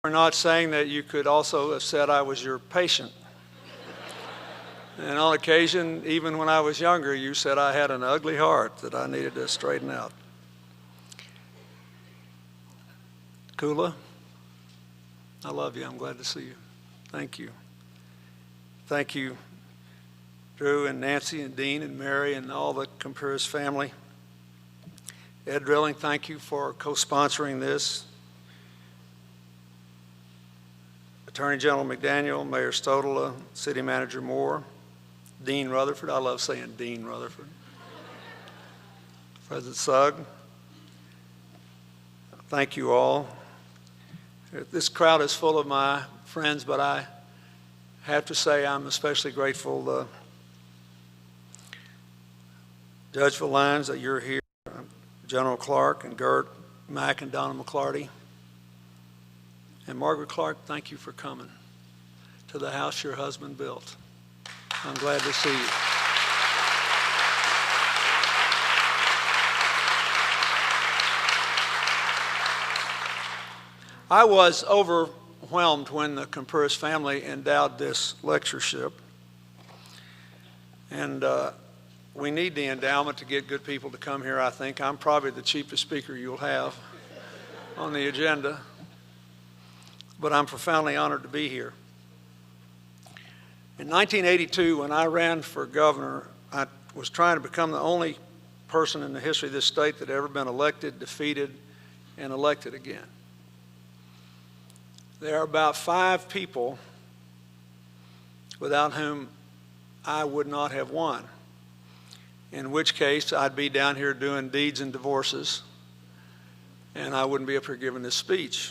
For not saying that you could also have said I was your patient. And on occasion, even when I was younger, you said I had an ugly heart that I needed to straighten out. Kula, I love you. I'm glad to see you. Thank you. Thank you, Drew and Nancy and Dean and Mary and all the Kumpuris family. Ed Drilling, thank you for co-sponsoring this. Attorney General McDaniel, Mayor Stodola, City Manager Moore, Dean Rutherford. I love saying Dean Rutherford. President Sugg. Thank you all. This crowd is full of my friends, but I have to say I'm especially grateful to Judge Valines that you're here, General Clark and Gert Mack and Donna McClarty. And Margaret Clark, thank you for coming to the house your husband built. I'm glad to see you. I was overwhelmed when the Kumpuris family endowed this lectureship. And we need the endowment to get good people to come here, I think. I'm probably the cheapest speaker you'll have on the agenda. But I'm profoundly honored to be here. In 1982, when I ran for governor, I was trying to become the only person in the history of this state that had ever been elected, defeated, and elected again. There are about 5 people without whom I would not have won, in which case I'd be down here doing deeds and divorces, and I wouldn't be up here giving this speech.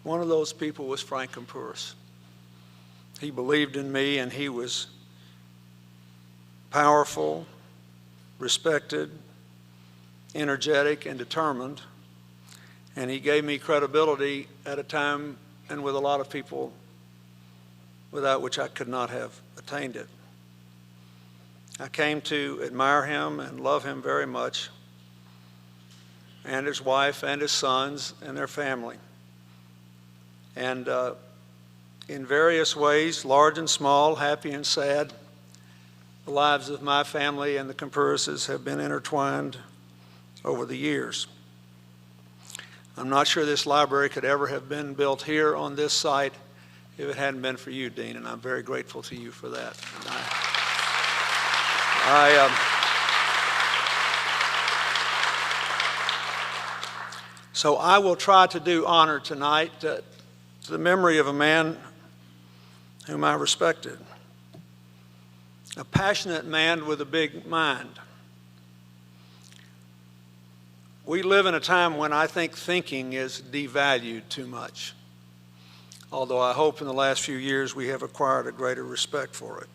One of those people was Frank Kumpuris. He believed in me, and he was powerful, respected, energetic, and determined. And he gave me credibility at a time and with a lot of people without which I could not have attained it. I came to admire him and love him very much, and his wife and his sons and their family. And in various ways, large and small, happy and sad, the lives of my family and the Kumpurises have been intertwined over the years. I'm not sure this library could ever have been built here on this site if it hadn't been for you, Dean, and I'm very grateful to you for that. So I will try to do honor tonight to the memory of a man whom I respected, a passionate man with a big mind. We live in a time when I think thinking is devalued too much, although I hope in the last few years we have acquired a greater respect for it.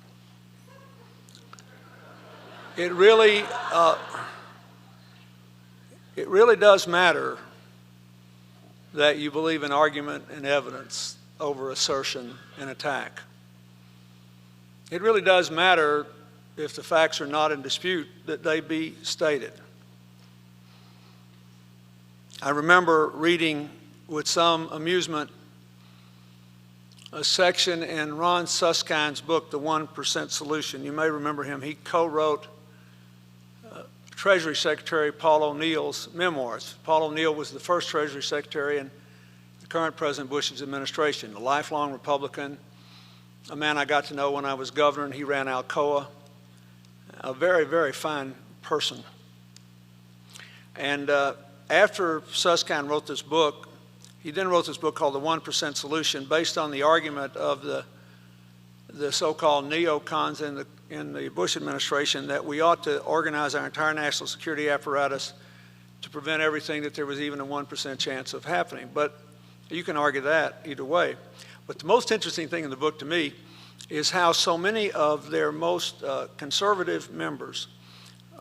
It really does matter that you believe in argument and evidence over assertion and attack. It really does matter, if the facts are not in dispute, that they be stated. I remember reading with some amusement a section in Ron Suskind's book, The 1% Solution. You may remember him. He co-wrote Treasury Secretary Paul O'Neill's memoirs. Paul O'Neill was the first Treasury Secretary in the current President Bush's administration, a lifelong Republican, a man I got to know when I was governor, and he ran Alcoa, a very, very fine person. And after Suskind wrote this book, he then wrote this book called The 1% Solution, based on the argument of the so-called neocons in the Bush administration that we ought to organize our entire national security apparatus to prevent everything that there was even a 1% chance of happening. But you can argue that either way. But the most interesting thing in the book to me is how so many of their most conservative members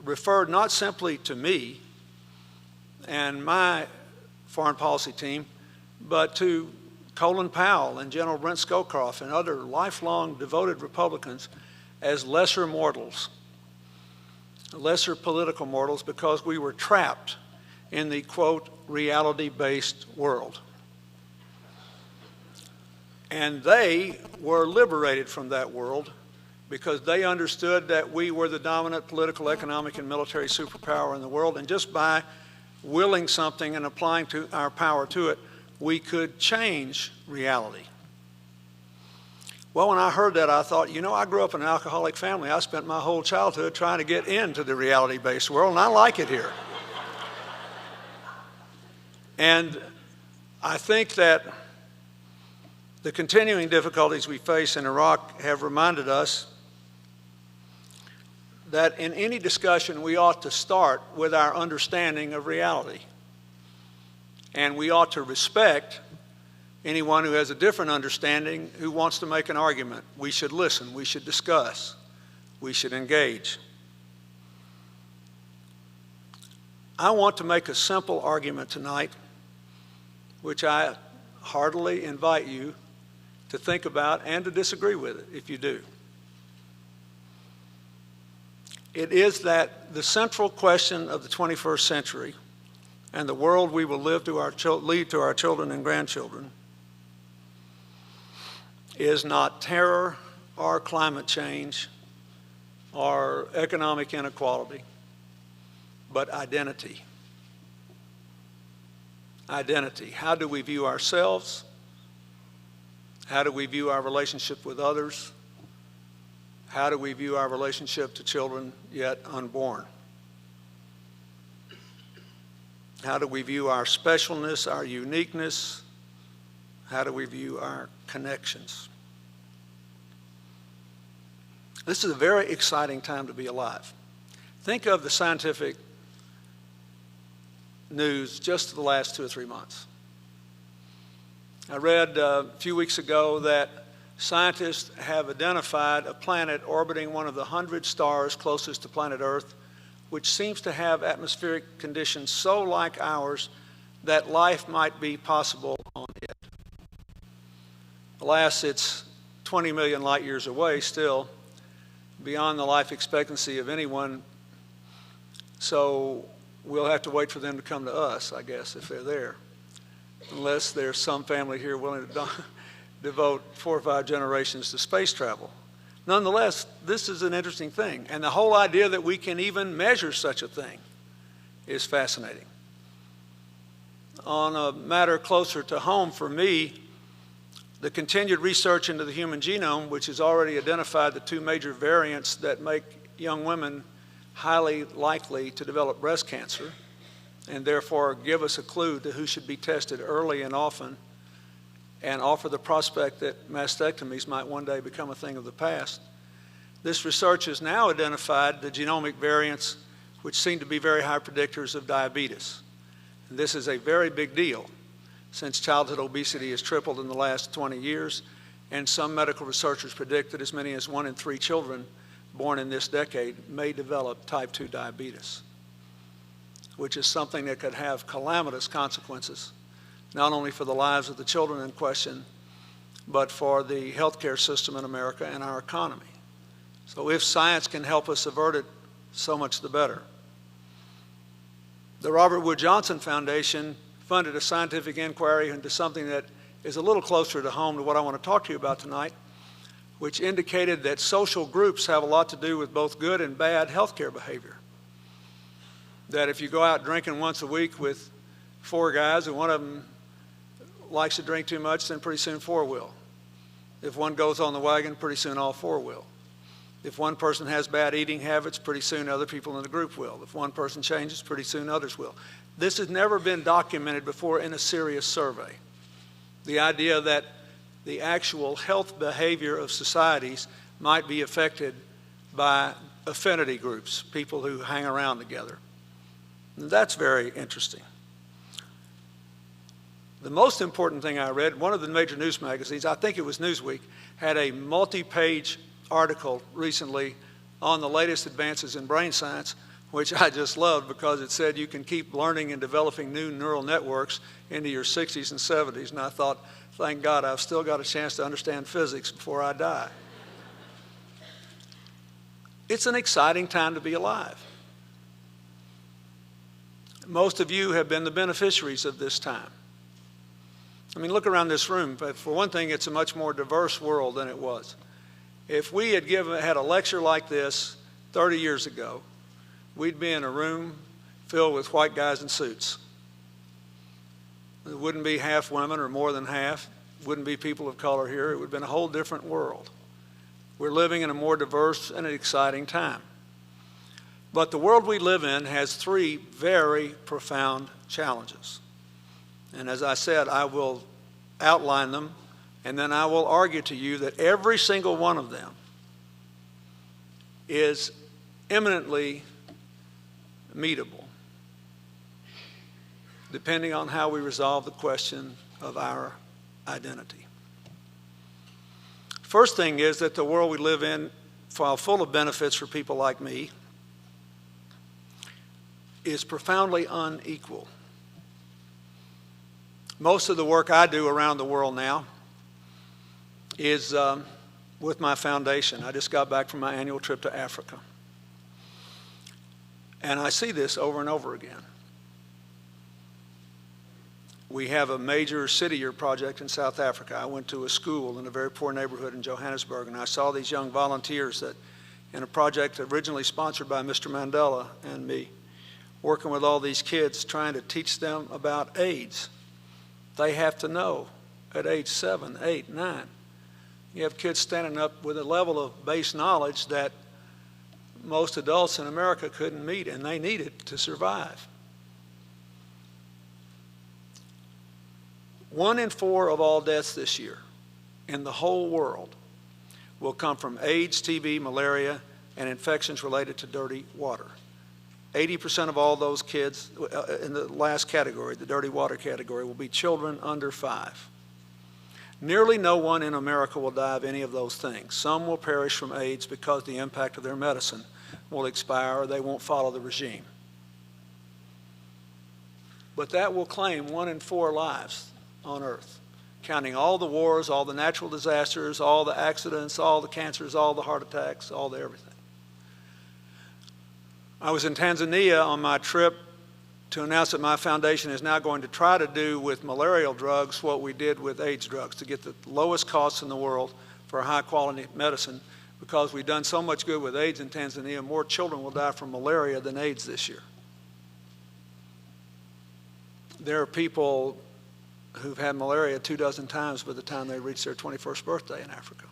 referred not simply to me and my foreign policy team, but to Colin Powell and General Brent Scowcroft and other lifelong devoted Republicans as lesser mortals, lesser political mortals, because we were trapped in the, quote, reality-based world. And they were liberated from that world because they understood that we were the dominant political, economic, and military superpower in the world, and just by willing something and applying our power to it, we could change reality. Well, when I heard that, I thought, I grew up in an alcoholic family. I spent my whole childhood trying to get into the reality-based world, and I like it here. And I think that the continuing difficulties we face in Iraq have reminded us that in any discussion we ought to start with our understanding of reality. And we ought to respect anyone who has a different understanding who wants to make an argument. We should listen, we should discuss, we should engage. I want to make a simple argument tonight, which I heartily invite you to think about and to disagree with it if you do. It is that the central question of the 21st century and the world we will leave to our children and grandchildren is not terror or climate change or economic inequality, but identity. Identity. How do we view ourselves? How do we view our relationship with others? How do we view our relationship to children yet unborn? How do we view our specialness, our uniqueness? How do we view our connections? This is a very exciting time to be alive. Think of the scientific news just the last 2 or 3 months. I read a few weeks ago that scientists have identified a planet orbiting one of the 100 stars closest to planet Earth, which seems to have atmospheric conditions so like ours that life might be possible on it. Alas, it's 20 million light years away still, beyond the life expectancy of anyone, so we'll have to wait for them to come to us, I guess, if they're there, unless there's some family here willing to devote 4 or 5 generations to space travel. Nonetheless, this is an interesting thing, and the whole idea that we can even measure such a thing is fascinating. On a matter closer to home for me, the continued research into the human genome, which has already identified the 2 major variants that make young women highly likely to develop breast cancer, and therefore give us a clue to who should be tested early and often, and offer the prospect that mastectomies might one day become a thing of the past. This research has now identified the genomic variants which seem to be very high predictors of diabetes. And this is a very big deal, since childhood obesity has tripled in the last 20 years, and some medical researchers predict that as many as 1 in 3 children born in this decade may develop type 2 diabetes, which is something that could have calamitous consequences, not only for the lives of the children in question, but for the healthcare system in America and our economy. So if science can help us avert it, so much the better. The Robert Wood Johnson Foundation funded a scientific inquiry into something that is a little closer to home to what I want to talk to you about tonight, which indicated that social groups have a lot to do with both good and bad healthcare behavior. That if you go out drinking once a week with 4 guys and one of them likes to drink too much, then pretty soon 4 will. If one goes on the wagon, pretty soon all 4 will. If one person has bad eating habits, pretty soon other people in the group will. If one person changes, pretty soon others will. This has never been documented before in a serious survey. The idea that the actual health behavior of societies might be affected by affinity groups, people who hang around together. And that's very interesting. The most important thing I read, one of the major news magazines, I think it was Newsweek, had a multi-page article recently on the latest advances in brain science, which I just loved because it said you can keep learning and developing new neural networks into your 60s and 70s. And I thought, thank God, I've still got a chance to understand physics before I die. It's an exciting time to be alive. Most of you have been the beneficiaries of this time. I mean, look around this room. For one thing, it's a much more diverse world than it was. If we had had a lecture like this 30 years ago, we'd be in a room filled with white guys in suits. It wouldn't be half women or more than half. It wouldn't be people of color here. It would have been a whole different world. We're living in a more diverse and exciting time. But the world we live in has three very profound challenges. And as I said, I will outline them, and then I will argue to you that every single one of them is eminently meetable, depending on how we resolve the question of our identity. First thing is that the world we live in, while full of benefits for people like me, is profoundly unequal. Most of the work I do around the world now is with my foundation. I just got back from my annual trip to Africa. And I see this over and over again. We have a major city year project in South Africa. I went to a school in a very poor neighborhood in Johannesburg, and I saw these young volunteers that, in a project originally sponsored by Mr. Mandela and me, working with all these kids, trying to teach them about AIDS. They have to know at age 7, 8, 9. You have kids standing up with a level of base knowledge that most adults in America couldn't meet, and they need it to survive. 1 in 4 of all deaths this year in the whole world will come from AIDS, TB, malaria, and infections related to dirty water. 80% of all those kids in the last category, the dirty water category, will be children under 5. Nearly no one in America will die of any of those things. Some will perish from AIDS because the impact of their medicine will expire or they won't follow the regime. But that will claim 1 in 4 lives on Earth, counting all the wars, all the natural disasters, all the accidents, all the cancers, all the heart attacks, all the everything. I was in Tanzania on my trip to announce that my foundation is now going to try to do with malarial drugs what we did with AIDS drugs, to get the lowest costs in the world for high quality medicine. Because we've done so much good with AIDS in Tanzania, more children will die from malaria than AIDS this year. There are people who've had malaria 24 times by the time they reach their 21st birthday in Africa.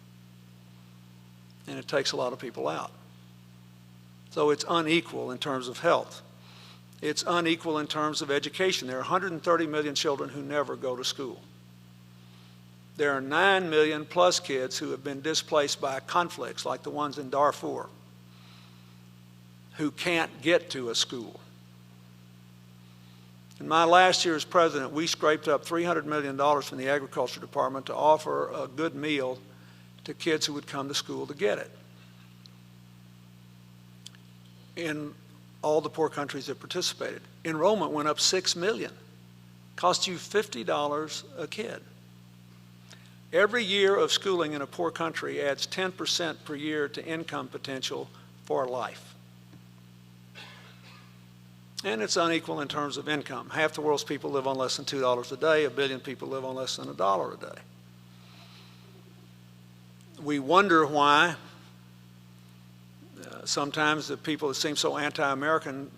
And it takes a lot of people out. So it's unequal in terms of health. It's unequal in terms of education. There are 130 million children who never go to school. There are 9 million plus kids who have been displaced by conflicts like the ones in Darfur, who can't get to a school. In my last year as president, we scraped up $300 million from the Agriculture Department to offer a good meal to kids who would come to school to get it. In all the poor countries that participated, enrollment went up 6 million. Cost you $50 a kid. Every year of schooling in a poor country adds 10% per year to income potential for life. And it's unequal in terms of income. Half the world's people live on less than $2 a day. 1 billion people live on less than $1 a day. We wonder why sometimes the people that seem so anti-American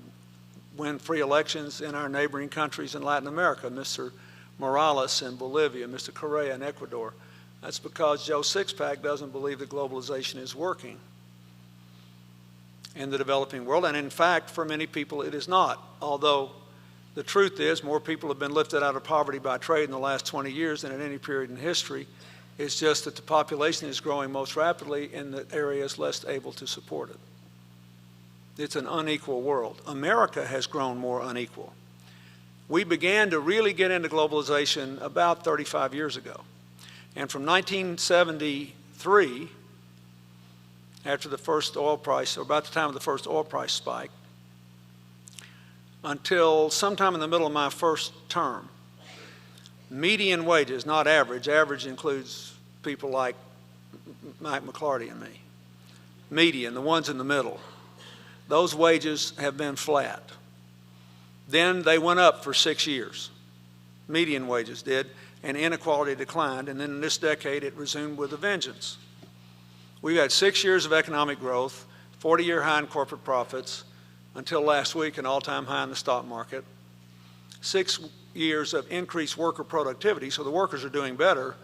win free elections in our neighboring countries in Latin America, Mr. Morales in Bolivia, Mr. Correa in Ecuador. That's because Joe Sixpack doesn't believe that globalization is working in the developing world. And in fact, for many people, it is not. Although the truth is more people have been lifted out of poverty by trade in the last 20 years than at any period in history. It's just that the population is growing most rapidly in the areas less able to support it. It's an unequal world. America has grown more unequal. We began to really get into globalization about 35 years ago. And from 1973, after the first oil price, or about the time of the first oil price spike, until sometime in the middle of my first term, median wages, not average, average includes people like Mike McClarty and me, median, the ones in the middle, those wages have been flat. Then they went up for 6 years. Median wages did. and inequality declined, and then in this decade it resumed with a vengeance. We've had 6 years of economic growth, 40-year high in corporate profits, until last week an all-time high in the stock market, 6 years of increased worker productivity, so the workers are doing better,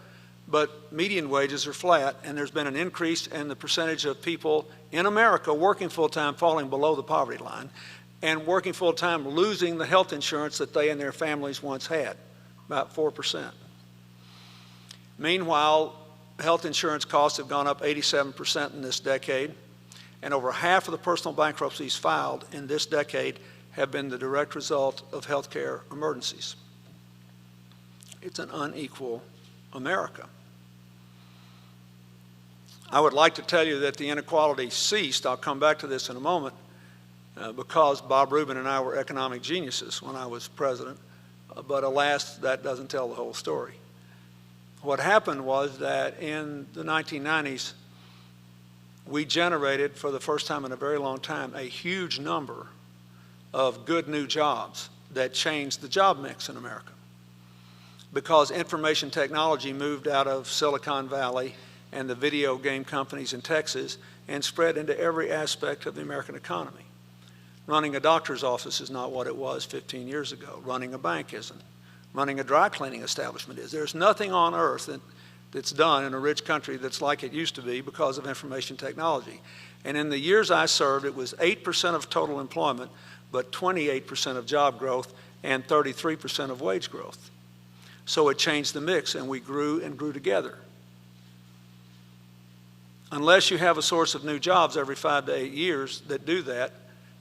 but median wages are flat, and there's been an increase in the percentage of people in America working full-time falling below the poverty line, and working full-time losing the health insurance that they and their families once had, about 4%. Meanwhile, health insurance costs have gone up 87% in this decade, and over half of the personal bankruptcies filed in this decade have been the direct result of healthcare emergencies. It's an unequal America. I would like to tell you that the inequality ceased. I'll come back to this in a moment because Bob Rubin and I were economic geniuses when I was president, but alas, that doesn't tell the whole story. What happened was that in the 1990s, we generated, for the first time in a very long time, a huge number of good new jobs that changed the job mix in America. Because information technology moved out of Silicon Valley and the video game companies in Texas and spread into every aspect of the American economy. Running a doctor's office is not what it was 15 years ago. Running a bank isn't. Running a dry cleaning establishment is. There's nothing on earth that's done in a rich country that's like it used to be because of information technology. And in the years I served, it was 8% of total employment, but 28% of job growth and 33% of wage growth. So it changed the mix, and we grew and grew together. Unless you have a source of new jobs every 5 to 8 years that do that,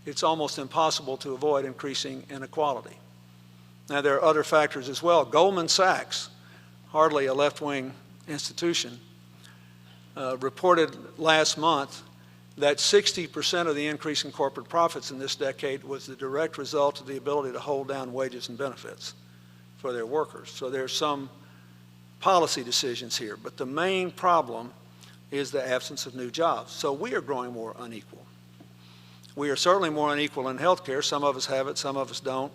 it's almost impossible to avoid increasing inequality. Now, there are other factors as well. Goldman Sachs, hardly a left-wing institution, reported last month that 60% of the increase in corporate profits in this decade was the direct result of the ability to hold down wages and benefits for their workers. So there's some policy decisions here, but the main problem is the absence of new jobs. So we are growing more unequal. We are certainly more unequal in healthcare. Some of us have it, some of us don't.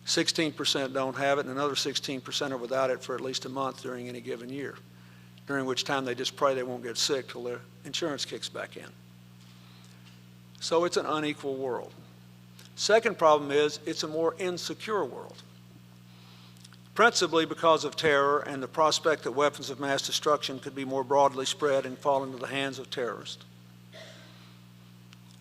16% don't have it, and another 16% are without it for at least a month during any given year, during which time they just pray they won't get sick till their insurance kicks back in. So it's an unequal world. Second problem is it's a more insecure world, principally because of terror and the prospect that weapons of mass destruction could be more broadly spread and fall into the hands of terrorists.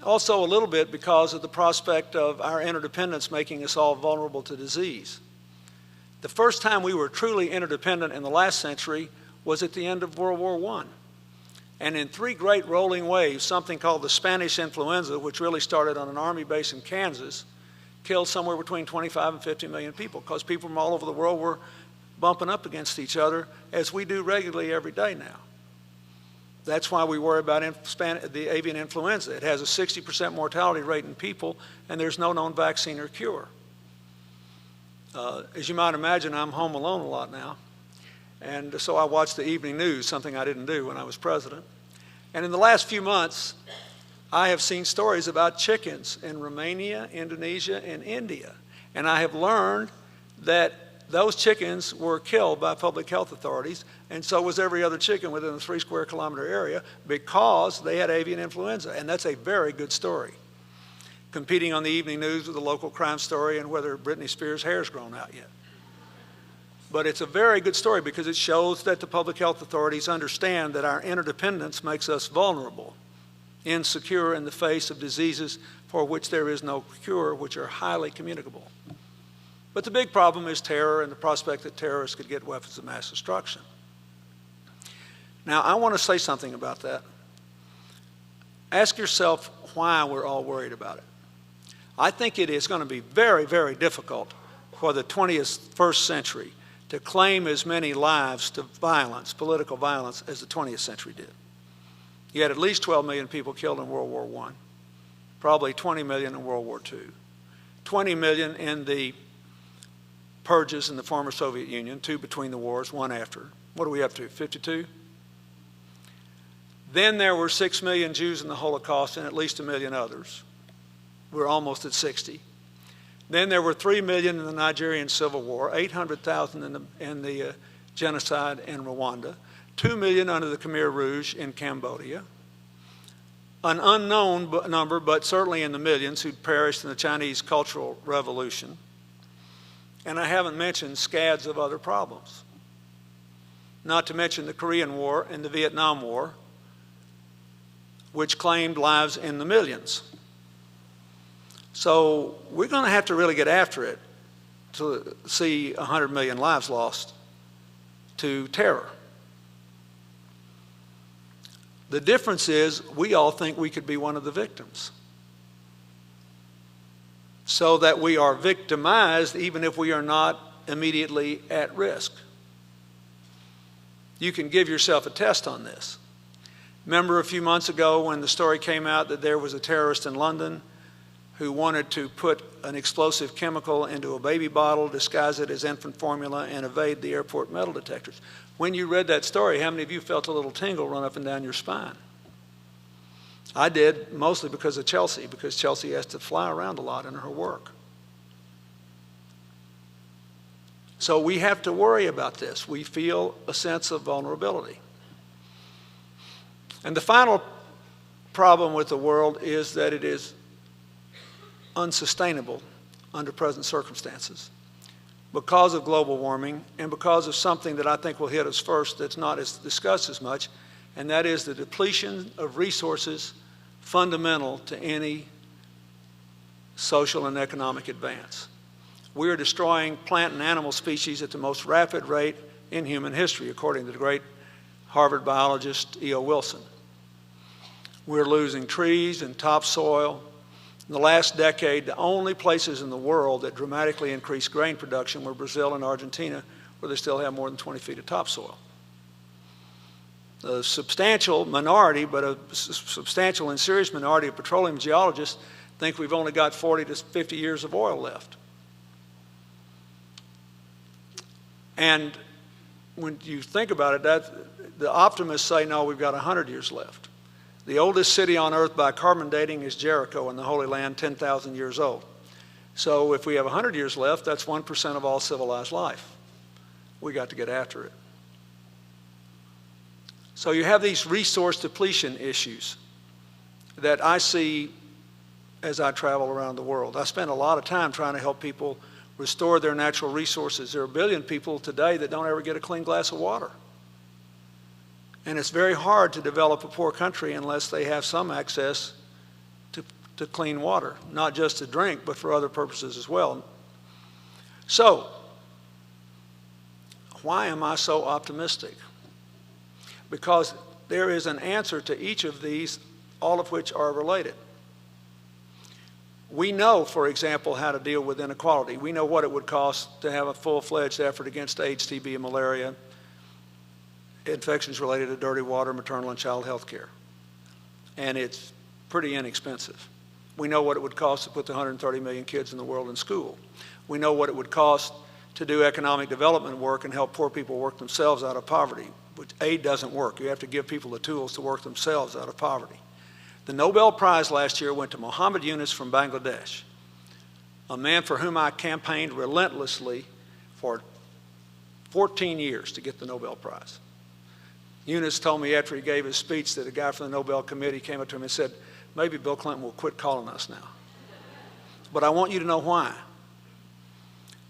Also a little bit because of the prospect of our interdependence making us all vulnerable to disease. The first time we were truly interdependent in the last century was at the end of World War I. And in 3 great rolling waves, something called the Spanish influenza, which really started on an army base in Kansas, killed somewhere between 25 and 50 million people because people from all over the world were bumping up against each other as we do regularly every day now. That's why we worry about the avian influenza. It has a 60% mortality rate in people, and there's no known vaccine or cure. As you might imagine, I'm home alone a lot now, and so I watch the evening news, something I didn't do when I was president. And in the last few months, I have seen stories about chickens in Romania, Indonesia, and India, and I have learned that those chickens were killed by public health authorities, and so was every other chicken within a 3 square kilometer area because they had avian influenza, and that's a very good story. Competing on the evening news with a local crime story and whether Britney Spears' hair's grown out yet. But it's a very good story because it shows that the public health authorities understand that our interdependence makes us vulnerable, insecure in the face of diseases for which there is no cure, which are highly communicable. But the big problem is terror and the prospect that terrorists could get weapons of mass destruction. Now, I want to say something about that. Ask yourself why we're all worried about it. I think it is going to be very, very difficult for the 21st century to claim as many lives to violence, political violence, as the 20th century did. You had at least 12 million people killed in World War I, probably 20 million in World War II, 20 million in the purges in the former Soviet Union, 2 between the wars, 1 after. What are we up to, 52? Then there were 6 million Jews in the Holocaust and at least 1 million others. We're almost at 60. Then there were 3 million in the Nigerian Civil War, 800,000 in the genocide in Rwanda, 2 million under the Khmer Rouge in Cambodia, an unknown number, but certainly in the millions, who perished in the Chinese Cultural Revolution. And I haven't mentioned scads of other problems, not to mention the Korean War and the Vietnam War, which claimed lives in the millions. So we're going to have to really get after it to see 100 million lives lost to terror. The difference is we all think we could be one of the victims, so that we are victimized even if we are not immediately at risk. You can give yourself a test on this. Remember a few months ago when the story came out that there was a terrorist in London who wanted to put an explosive chemical into a baby bottle, disguise it as infant formula, and evade the airport metal detectors. When you read that story, how many of you felt a little tingle run up and down your spine? I did, mostly because of Chelsea, because Chelsea has to fly around a lot in her work. So we have to worry about this. We feel a sense of vulnerability. And the final problem with the world is that it is unsustainable under present circumstances because of global warming and because of something that I think will hit us first that's not as discussed as much, and that is the depletion of resources fundamental to any social and economic advance. We are destroying plant and animal species at the most rapid rate in human history, according to the great Harvard biologist E.O. Wilson. We're losing trees and topsoil. In the last decade, the only places in the world that dramatically increased grain production were Brazil and Argentina, where they still have more than 20 feet of topsoil. A substantial minority, but a substantial and serious minority of petroleum geologists think we've only got 40 to 50 years of oil left. And when you think about it, the optimists say, no, we've got 100 years left. The oldest city on earth by carbon dating is Jericho in the Holy Land, 10,000 years old. So if we have 100 years left, that's 1% of all civilized life. We got to get after it. So you have these resource depletion issues that I see as I travel around the world. I spend a lot of time trying to help people restore their natural resources. There are 1 billion people today that don't ever get a clean glass of water. And it's very hard to develop a poor country unless they have some access to clean water, not just to drink, but for other purposes as well. So, why am I so optimistic? Because there is an answer to each of these, all of which are related. We know, for example, how to deal with inequality. We know what it would cost to have a full-fledged effort against AIDS, TB, and malaria, infections related to dirty water, maternal and child health care. And it's pretty inexpensive. We know what it would cost to put the 130 million kids in the world in school. We know what it would cost to do economic development work and help poor people work themselves out of poverty, which aid doesn't work. You have to give people the tools to work themselves out of poverty. The Nobel Prize last year went to Muhammad Yunus from Bangladesh, a man for whom I campaigned relentlessly for 14 years to get the Nobel Prize. Yunus told me after he gave his speech that a guy from the Nobel Committee came up to him and said, maybe Bill Clinton will quit calling us now. But I want you to know why.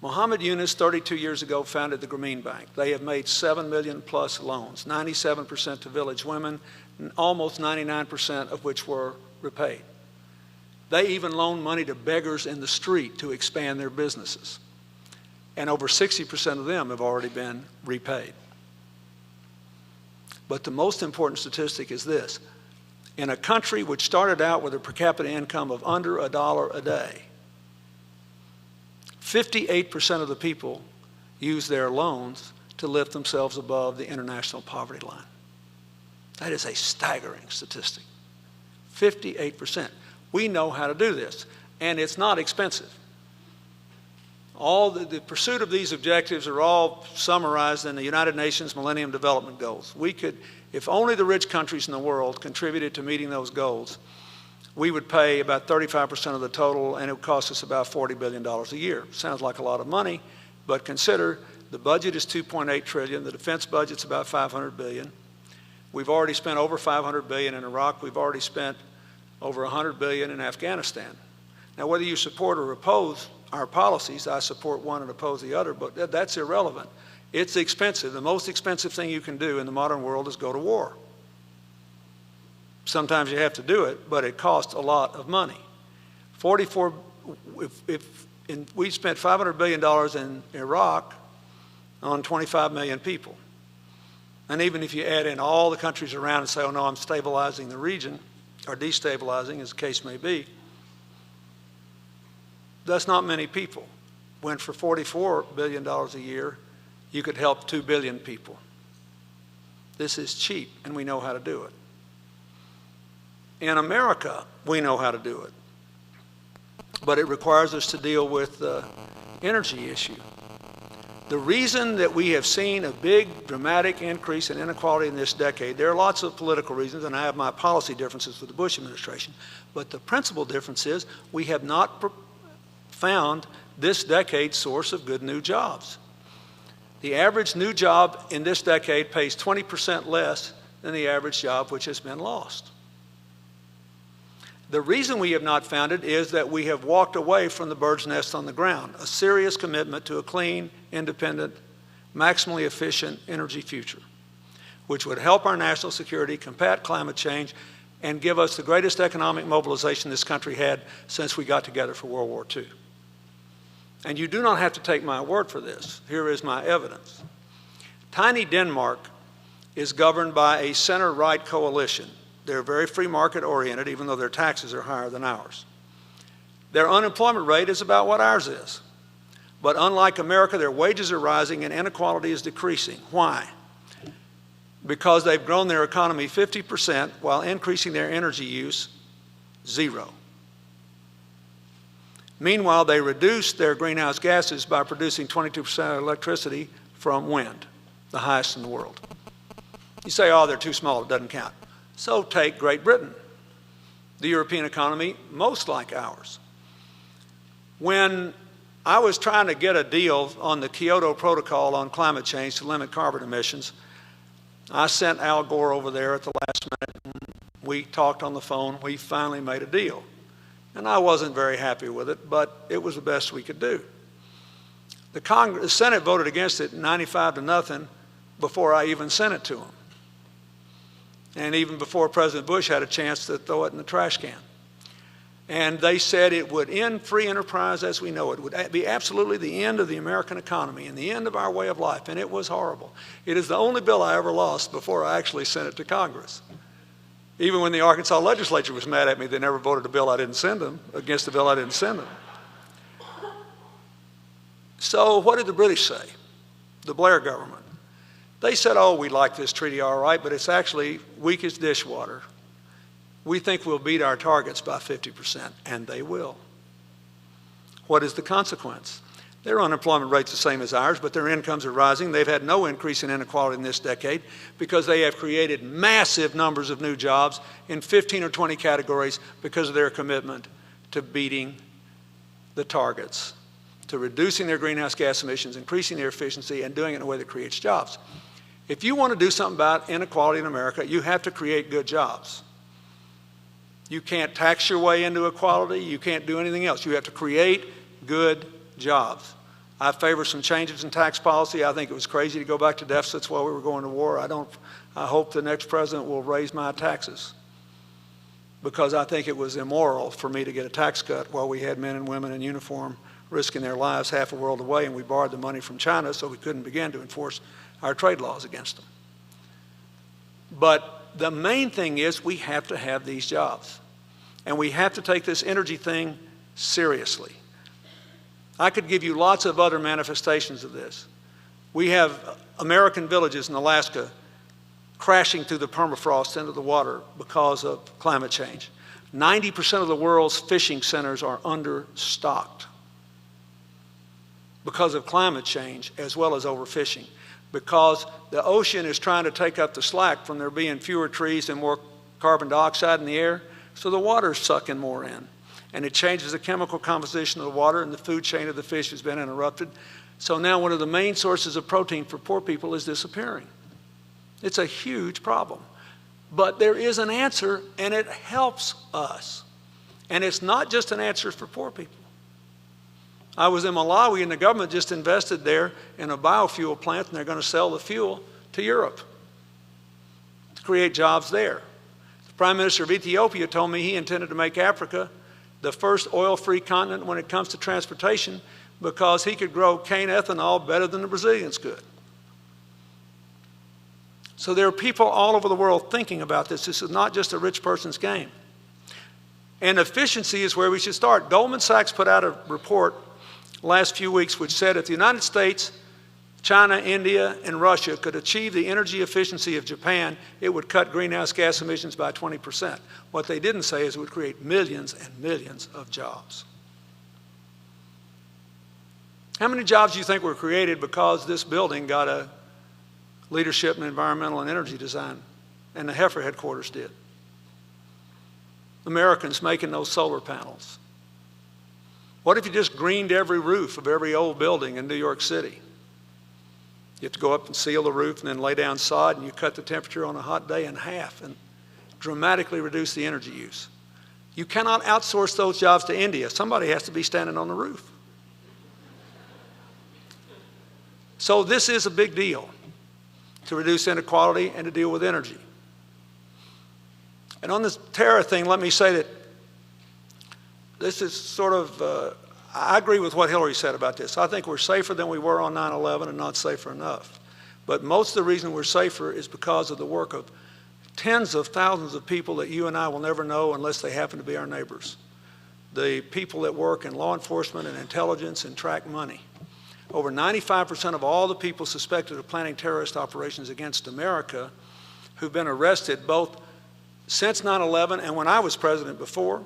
Muhammad Yunus, 32 years ago, founded the Grameen Bank. They have made 7 million plus loans, 97% to village women, almost 99% of which were repaid. They even loaned money to beggars in the street to expand their businesses. And over 60% of them have already been repaid. But the most important statistic is this. In a country which started out with a per capita income of under $1 a day, 58% of the people use their loans to lift themselves above the international poverty line. That is a staggering statistic. 58%. We know how to do this, and it's not expensive. All the pursuit of these objectives are all summarized in the United Nations Millennium Development Goals. We could, if only the rich countries in the world contributed to meeting those goals, we would pay about 35% of the total, and it would cost us about $40 billion a year. Sounds like a lot of money, but consider The budget is $2.8 trillion. The defense budget's about $500 billion. We've already spent over $500 billion in Iraq. We've already spent over $100 billion in Afghanistan. Now, whether you support or oppose our policies, I support one and oppose the other, but that's irrelevant. It's expensive. The most expensive thing you can do in the modern world is go to war. Sometimes you have to do it, but it costs a lot of money. We spent $500 billion in Iraq on 25 million people. And even if you add in all the countries around and say, oh no, I'm stabilizing the region, or destabilizing, as the case may be, that's not many people. When for $44 billion a year, you could help 2 billion people. This is cheap, and we know how to do it. In America, we know how to do it. But it requires us to deal with the energy issue. The reason that we have seen a big, dramatic increase in inequality in this decade, there are lots of political reasons, and I have my policy differences with the Bush administration, but the principal difference is we have not found this decade's source of good new jobs. The average new job in this decade pays 20% less than the average job which has been lost. The reason we have not found it is that we have walked away from the bird's nest on the ground, a serious commitment to a clean, independent, maximally efficient energy future, which would help our national security, combat climate change, and give us the greatest economic mobilization this country had since we got together for World War II. And you do not have to take my word for this. Here is my evidence. Tiny Denmark is governed by a center-right coalition. They're very free market oriented, even though their taxes are higher than ours. Their unemployment rate is about what ours is. But unlike America, their wages are rising and inequality is decreasing. Why? Because they've grown their economy 50% while increasing their energy use 0. Meanwhile, they reduced their greenhouse gases by producing 22% of electricity from wind, the highest in the world. You say, oh, they're too small, it doesn't count. So take Great Britain, the European economy, most like ours. When I was trying to get a deal on the Kyoto Protocol on climate change to limit carbon emissions, I sent Al Gore over there at the last minute. We talked on the phone. We finally made a deal. And I wasn't very happy with it, but it was the best we could do. The Senate voted against it 95-0 before I even sent it to them. And even before President Bush had a chance to throw it in the trash can. And they said it would end free enterprise as we know it. It would be absolutely the end of the American economy and the end of our way of life, and it was horrible. It is the only bill I ever lost before I actually sent it to Congress. Even when the Arkansas legislature was mad at me, they never voted a bill I didn't send them, against a bill I didn't send them. So what did the British say? The Blair government. They said, oh, we like this treaty all right, but it's actually weak as dishwater. We think we'll beat our targets by 50%, and they will. What is the consequence? Their unemployment rate's the same as ours, but their incomes are rising. They've had no increase in inequality in this decade because they have created massive numbers of new jobs in 15 or 20 categories because of their commitment to beating the targets, to reducing their greenhouse gas emissions, increasing their efficiency, and doing it in a way that creates jobs. If you want to do something about inequality in America, you have to create good jobs. You can't tax your way into equality. You can't do anything else. You have to create good jobs. I favor some changes in tax policy. I think it was crazy to go back to deficits while we were going to war. I hope the next president will raise my taxes because I think it was immoral for me to get a tax cut while we had men and women in uniform risking their lives half a world away, and we borrowed the money from China so we couldn't begin to enforce our trade laws against them. But the main thing is we have to have these jobs. And we have to take this energy thing seriously. I could give you lots of other manifestations of this. We have American villages in Alaska crashing through the permafrost into the water because of climate change. 90% of the world's fishing centers are understocked because of climate change as well as overfishing. Because the ocean is trying to take up the slack from there being fewer trees and more carbon dioxide in the air, so the water's sucking more in. And it changes the chemical composition of the water, and the food chain of the fish has been interrupted. So now one of the main sources of protein for poor people is disappearing. It's a huge problem. But there is an answer, and it helps us. And it's not just an answer for poor people. I was in Malawi, and the government just invested there in a biofuel plant, and they're going to sell the fuel to Europe to create jobs there. The Prime Minister of Ethiopia told me he intended to make Africa the first oil-free continent when it comes to transportation because he could grow cane ethanol better than the Brazilians could. So there are people all over the world thinking about this. This is not just a rich person's game. And efficiency is where we should start. Goldman Sachs put out a report last few weeks which said if the United States, China, India, and Russia could achieve the energy efficiency of Japan, it would cut greenhouse gas emissions by 20%. What they didn't say is it would create millions and millions of jobs. How many jobs do you think were created because this building got a leadership in environmental and energy design, and the Heifer headquarters did? Americans making those solar panels. What if you just greened every roof of every old building in New York City? You have to go up and seal the roof and then lay down sod, and you cut the temperature on a hot day in half and dramatically reduce the energy use. You cannot outsource those jobs to India. Somebody has to be standing on the roof. So this is a big deal to reduce inequality and to deal with energy. And on this terror thing, let me say that this is sort of, I agree with what Hillary said about this. I think we're safer than we were on 9/11 and not safer enough. But most of the reason we're safer is because of the work of tens of thousands of people that you and I will never know unless they happen to be our neighbors. The people that work in law enforcement and intelligence and track money. Over 95% of all the people suspected of planning terrorist operations against America who've been arrested both since 9/11 and when I was president before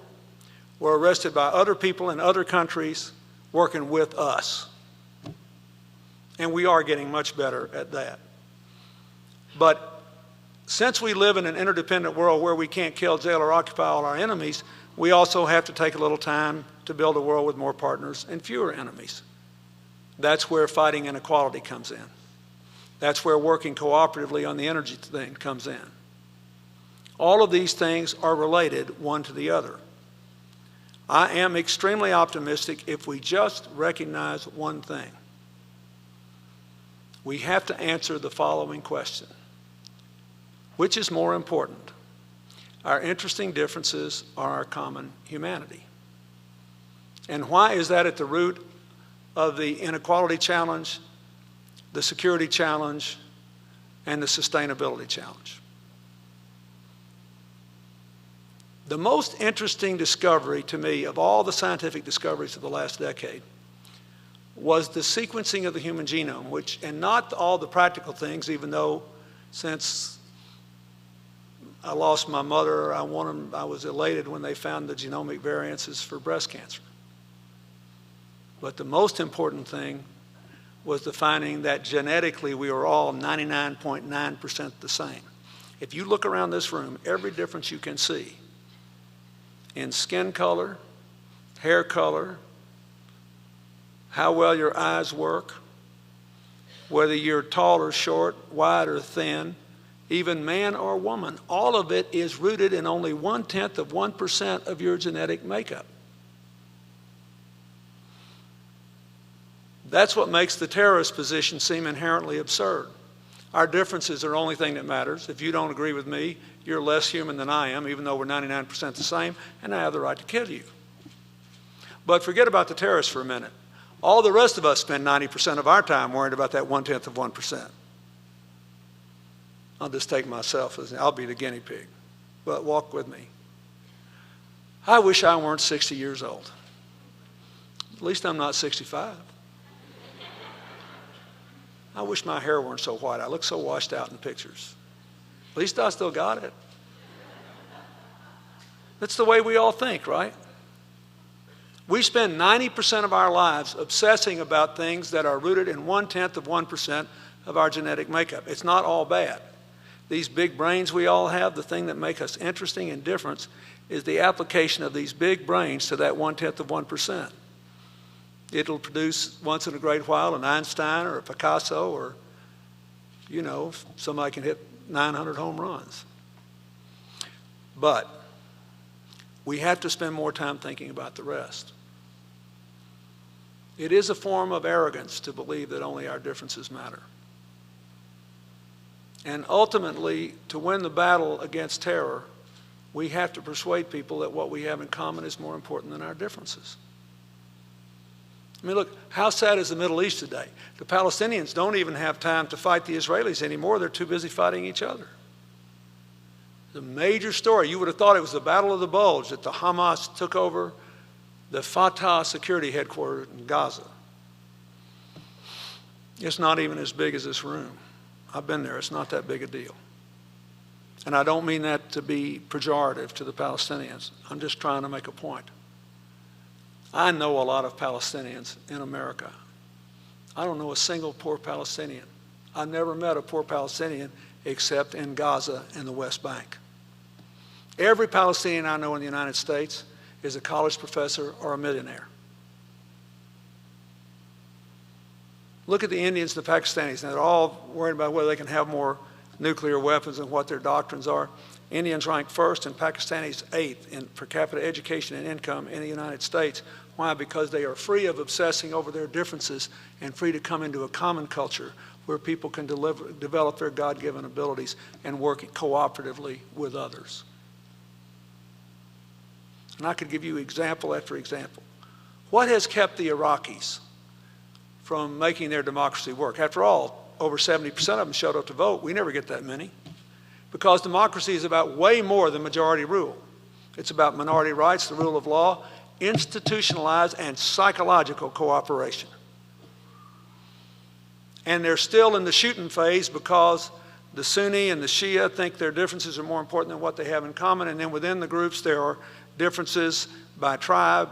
were arrested by other people in other countries working with us. And we are getting much better at that. But since we live in an interdependent world where we can't kill, jail, or occupy all our enemies, we also have to take a little time to build a world with more partners and fewer enemies. That's where fighting inequality comes in. That's where working cooperatively on the energy thing comes in. All of these things are related one to the other. I am extremely optimistic if we just recognize one thing. We have to answer the following question. Which is more important? Our interesting differences or our common humanity? And why is that at the root of the inequality challenge, the security challenge, and the sustainability challenge? The most interesting discovery to me of all the scientific discoveries of the last decade was the sequencing of the human genome, and not all the practical things, even though since I lost my mother, I was elated when they found the genomic variances for breast cancer. But the most important thing was the finding that genetically we are all 99.9% the same. If you look around this room, every difference you can see in skin color, hair color, how well your eyes work, whether you're tall or short, wide or thin, even man or woman, all of it is rooted in only 0.1% of your genetic makeup. That's what makes the terrorist position seem inherently absurd. Our differences are the only thing that matters. If you don't agree with me, you're less human than I am, even though we're 99% the same, and I have the right to kill you. But forget about the terrorists for a minute. All the rest of us spend 90% of our time worried about that 0.1%. I'll just take myself as I'll be the guinea pig. But walk with me. I wish I weren't 60 years old. At least I'm not 65. I wish my hair weren't so white. I look so washed out in pictures. At least I still got it. That's the way we all think, right? We spend 90% of our lives obsessing about things that are rooted in 0.1% of our genetic makeup. It's not all bad. These big brains we all have, the thing that makes us interesting and different is the application of these big brains to that 0.1%. It'll produce once in a great while an Einstein or a Picasso, or, you know, somebody can hit 900 home runs. But we have to spend more time thinking about the rest. It is a form of arrogance to believe that only our differences matter. And ultimately, to win the battle against terror, we have to persuade people that what we have in common is more important than our differences. I mean, look, how sad is the Middle East today? The Palestinians don't even have time to fight the Israelis anymore. They're too busy fighting each other. The major story, you would have thought it was the Battle of the Bulge, that the Hamas took over the Fatah security headquarters in Gaza. It's not even as big as this room. I've been there. It's not that big a deal. And I don't mean that to be pejorative to the Palestinians. I'm just trying to make a point. I know a lot of Palestinians in America. I don't know a single poor Palestinian. I never met a poor Palestinian except in Gaza and the West Bank. Every Palestinian I know in the United States is a college professor or a millionaire. Look at the Indians and the Pakistanis. Now, they're all worried about whether they can have more nuclear weapons and what their doctrines are. Indians rank first and Pakistanis eighth in per capita education and income in the United States. Why? Because they are free of obsessing over their differences and free to come into a common culture where people can develop their God-given abilities and work cooperatively with others. And I could give you example after example. What has kept the Iraqis from making their democracy work? After all, over 70% of them showed up to vote. We never get that many. Because democracy is about way more than majority rule. It's about minority rights, the rule of law, institutionalized and psychological cooperation. And they're still in the shooting phase because the Sunni and the Shia think their differences are more important than what they have in common. And then within the groups, there are differences by tribe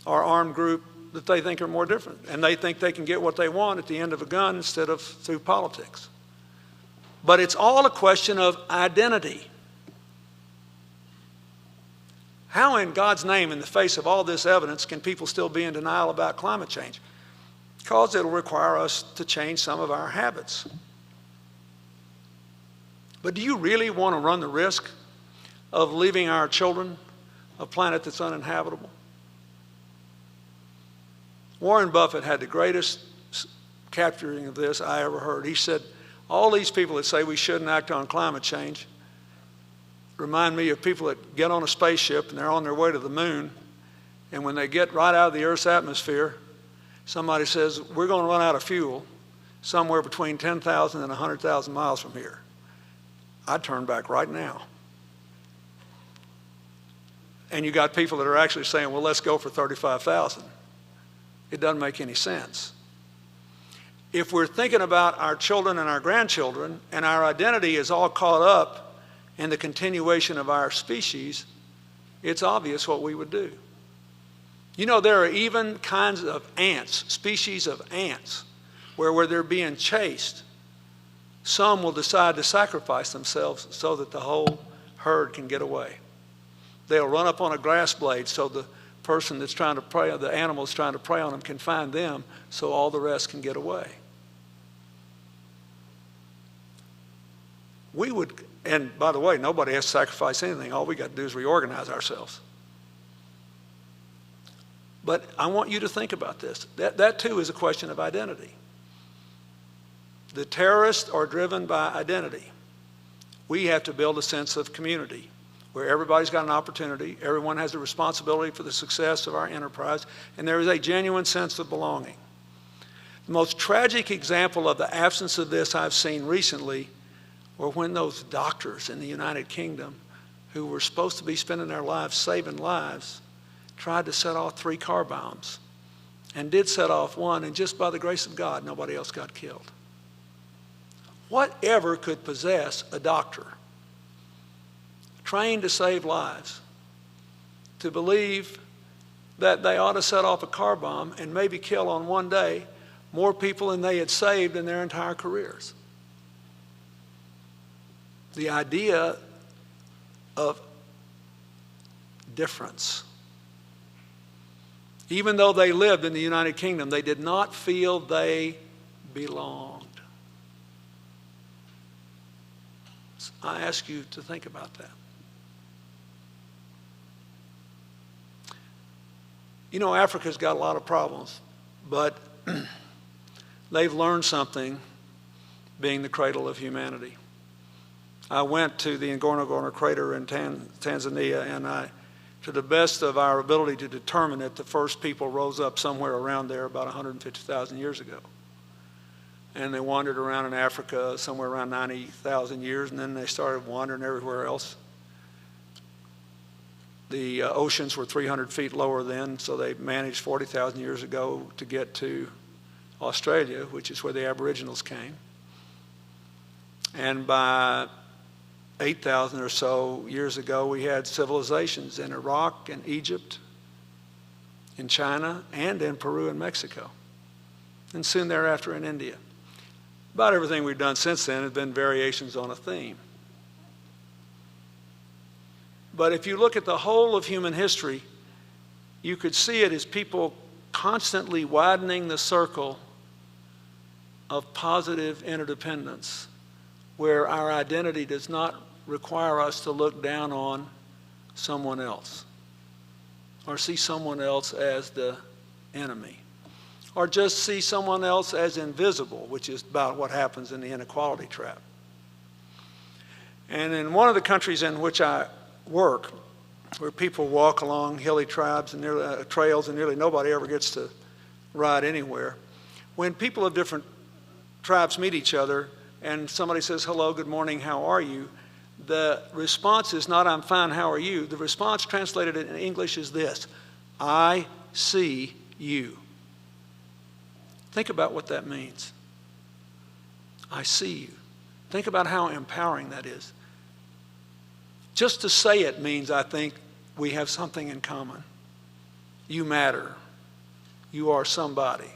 or armed group that they think are more different. And they think they can get what they want at the end of a gun instead of through politics. But it's all a question of identity. How in God's name, in the face of all this evidence, can people still be in denial about climate change? Because it'll require us to change some of our habits. But do you really want to run the risk of leaving our children a planet that's uninhabitable? Warren Buffett had the greatest capturing of this I ever heard. He said, all these people that say we shouldn't act on climate change remind me of people that get on a spaceship and they're on their way to the moon, and when they get right out of the Earth's atmosphere, somebody says, we're going to run out of fuel somewhere between 10,000 and 100,000 miles from here. I'd turn back right now. And you got people that are actually saying, well, let's go for 35,000. It doesn't make any sense. If we're thinking about our children and our grandchildren, and our identity is all caught up in the continuation of our species, it's obvious what we would do. You know, there are even kinds of ants, species of ants, where they're being chased, some will decide to sacrifice themselves so that the whole herd can get away. They'll run up on a grass blade so the person that's trying to prey, the animal that's trying to prey on them, can find them so all the rest can get away. We would, and by the way, nobody has to sacrifice anything. All we got to do is reorganize ourselves. But I want you to think about this. That too is a question of identity. The terrorists are driven by identity. We have to build a sense of community where everybody's got an opportunity, everyone has a responsibility for the success of our enterprise, and there is a genuine sense of belonging. The most tragic example of the absence of this I've seen recently were when those doctors in the United Kingdom who were supposed to be spending their lives saving lives tried to set off 3 car bombs and did set off one, and just by the grace of God, nobody else got killed. Whatever could possess a doctor trained to save lives to believe that they ought to set off a car bomb and maybe kill on one day more people than they had saved in their entire careers? The idea of difference Even though they lived in the United Kingdom, they did not feel they belonged. I ask you to think about that. You know, Africa's got a lot of problems, but they've learned something being the cradle of humanity. I went to the Ngorongoro crater in Tanzania, and to the best of our ability to determine it, the first people rose up somewhere around there about 150,000 years ago. And they wandered around in Africa somewhere around 90,000 years, and then they started wandering everywhere else. The oceans were 300 feet lower then, so they managed 40,000 years ago to get to Australia, which is where the Aboriginals came. And by 8,000 or so years ago, we had civilizations in Iraq and Egypt, in China, and in Peru and Mexico, and soon thereafter in India. About everything we've done since then has been variations on a theme. But if you look at the whole of human history, you could see it as people constantly widening the circle of positive interdependence, where our identity does not require us to look down on someone else or see someone else as the enemy, or just see someone else as invisible, which is about what happens in the inequality trap. And in one of the countries in which I work, where people walk along hilly trails and nearly nobody ever gets to ride anywhere, when people of different tribes meet each other and somebody says, hello, good morning, how are you? The response is not, I'm fine, how are you? The response translated in English is this: I see you. Think about what that means. I see you. Think about how empowering that is. Just to say it means, I think, we have something in common. You matter. You are somebody.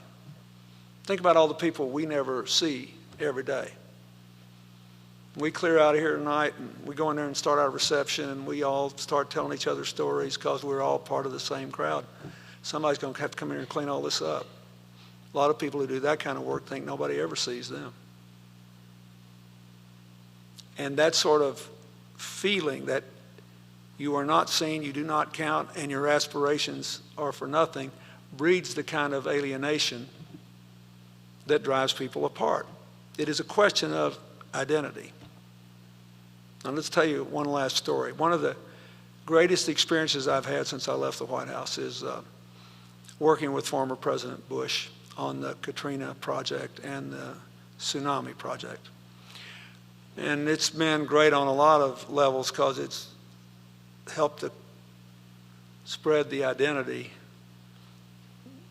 Think about all the people we never see every day. We clear out of here tonight and we go in there and start our reception, and we all start telling each other stories because we're all part of the same crowd. Somebody's going to have to come here and clean all this up. A lot of people who do that kind of work think nobody ever sees them. And that sort of feeling that you are not seen, you do not count, and your aspirations are for nothing breeds the kind of alienation that drives people apart. It is a question of identity. Now let's tell you one last story. One of the greatest experiences I've had since I left the White House is working with former President Bush on the Katrina project and the tsunami project. And it's been great on a lot of levels because it's helped to spread the identity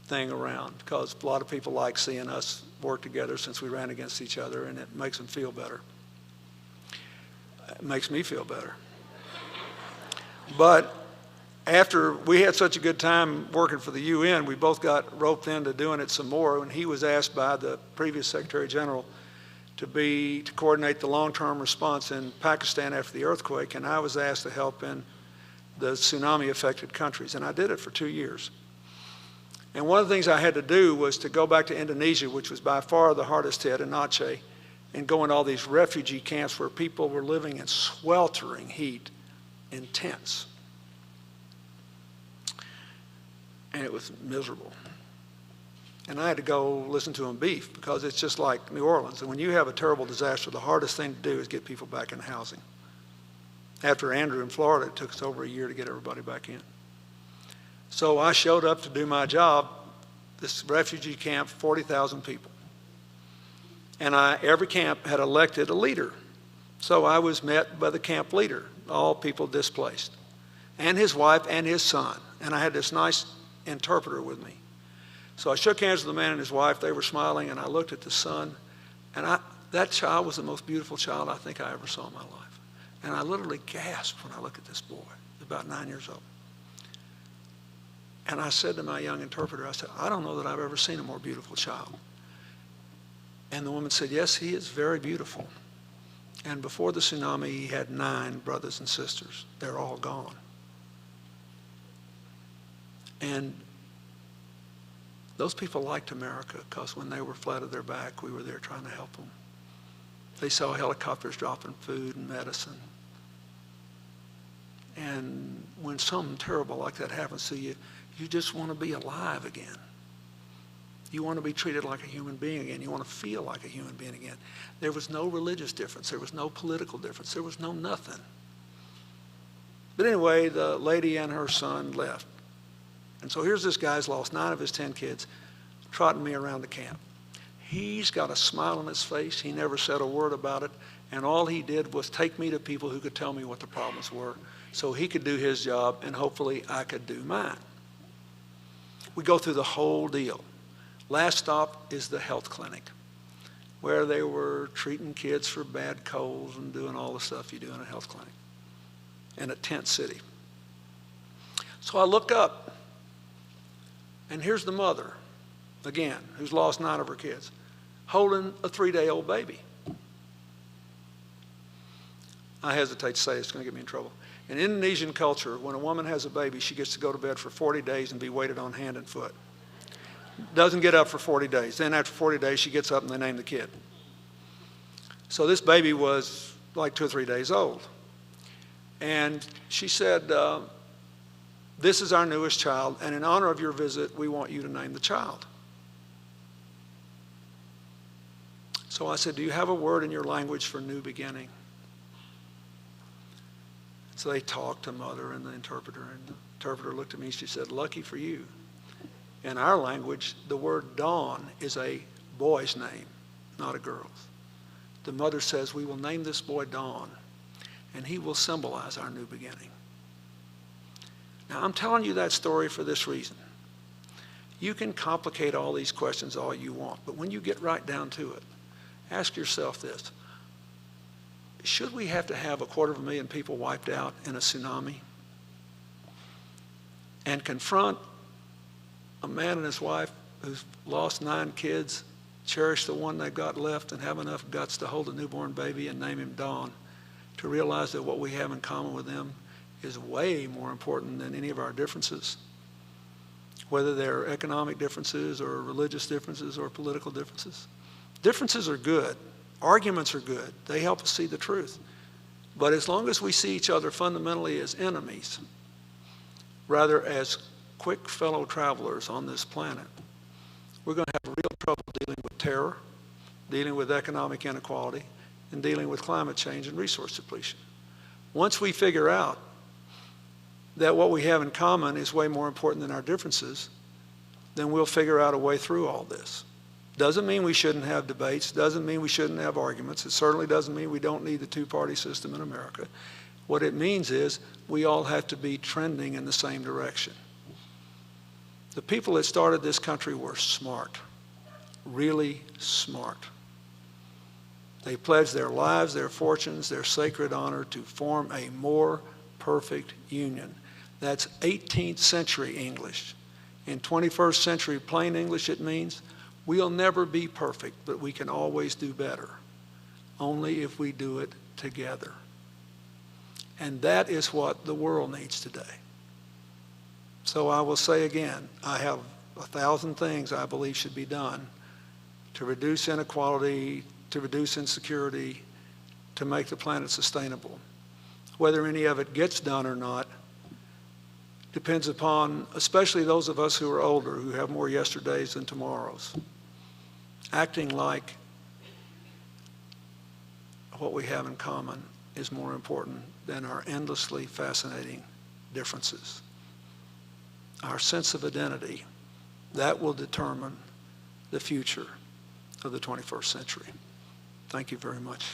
thing around, because a lot of people like seeing us work together since we ran against each other, and it makes them feel better. It makes me feel better. But after we had such a good time working for the UN, we both got roped into doing it some more, and he was asked by the previous Secretary General to coordinate the long-term response in Pakistan after the earthquake, and I was asked to help in the tsunami-affected countries, and I did it for 2 years. And one of the things I had to do was to go back to Indonesia, which was by far the hardest hit, in Aceh, and go into all these refugee camps where people were living in sweltering heat in tents. And it was miserable. And I had to go listen to them beef, because it's just like New Orleans. And when you have a terrible disaster, the hardest thing to do is get people back in housing. After Andrew in Florida, it took us over a year to get everybody back in. So I showed up to do my job, this refugee camp, 40,000 people. And every camp had elected a leader. So I was met by the camp leader, all people displaced, and his wife and his son. And I had this nice interpreter with me. So I shook hands with the man and his wife. They were smiling, and I looked at the son, and that child was the most beautiful child I think I ever saw in my life. And I literally gasped when I looked at this boy, about 9 years old. And I said to my young interpreter, I said, I don't know that I've ever seen a more beautiful child. And the woman said, yes, he is very beautiful. And before the tsunami, he had 9 brothers and sisters. They're all gone. And Those people liked America because when they were flat on their back, we were there trying to help them. They saw helicopters dropping food and medicine. And when something terrible like that happens to you, you just want to be alive again. You want to be treated like a human being again. You want to feel like a human being again. There was no religious difference. There was no political difference. There was no nothing. But anyway, the lady and her son left. And so here's this guy's lost 9 of his 10 kids, trotting me around the camp. He's got a smile on his face. He never said a word about it. And all he did was take me to people who could tell me what the problems were so he could do his job and hopefully I could do mine. We go through the whole deal. Last stop is the health clinic, where they were treating kids for bad colds and doing all the stuff you do in a health clinic in a tent city. So I look up, and here's the mother, again, who's lost 9 of her kids, holding a 3-day-old baby. I hesitate to say it's going to get me in trouble. In Indonesian culture, when a woman has a baby, she gets to go to bed for 40 days and be waited on hand and foot. Doesn't get up for 40 days. Then after 40 days, she gets up and they name the kid. So this baby was like 2 or 3 days old. And she said, this is our newest child, and in honor of your visit, we want you to name the child. So I said, do you have a word in your language for new beginning? So they talked to mother and the interpreter looked at me and she said, lucky for you. In our language, the word dawn is a boy's name, not a girl's. The mother says, we will name this boy Dawn, and he will symbolize our new beginning. Now, I'm telling you that story for this reason. You can complicate all these questions all you want, but when you get right down to it, ask yourself this. Should we have to have 250,000 people wiped out in a tsunami and confront a man and his wife who's lost 9 kids, cherish the one they've got left, and have enough guts to hold a newborn baby and name him Dawn, to realize that what we have in common with them is way more important than any of our differences, whether they're economic differences or religious differences or political differences. Differences are good. Arguments are good. They help us see the truth. But as long as we see each other fundamentally as enemies, rather as quick fellow travelers on this planet, we're going to have real trouble dealing with terror, dealing with economic inequality, and dealing with climate change and resource depletion. Once we figure out that what we have in common is way more important than our differences, then we'll figure out a way through all this. Doesn't mean we shouldn't have debates, doesn't mean we shouldn't have arguments. It certainly doesn't mean we don't need the 2-party system in America. What it means is we all have to be trending in the same direction. The people that started this country were smart, really smart. They pledged their lives, their fortunes, their sacred honor to form a more perfect union. That's 18th century English. In 21st century plain English, it means we'll never be perfect, but we can always do better, only if we do it together. And that is what the world needs today. So I will say again, I have 1,000 things I believe should be done to reduce inequality, to reduce insecurity, to make the planet sustainable. Whether any of it gets done or not depends upon, especially those of us who are older, who have more yesterdays than tomorrows, acting like what we have in common is more important than our endlessly fascinating differences. Our sense of identity, that will determine the future of the 21st century. Thank you very much.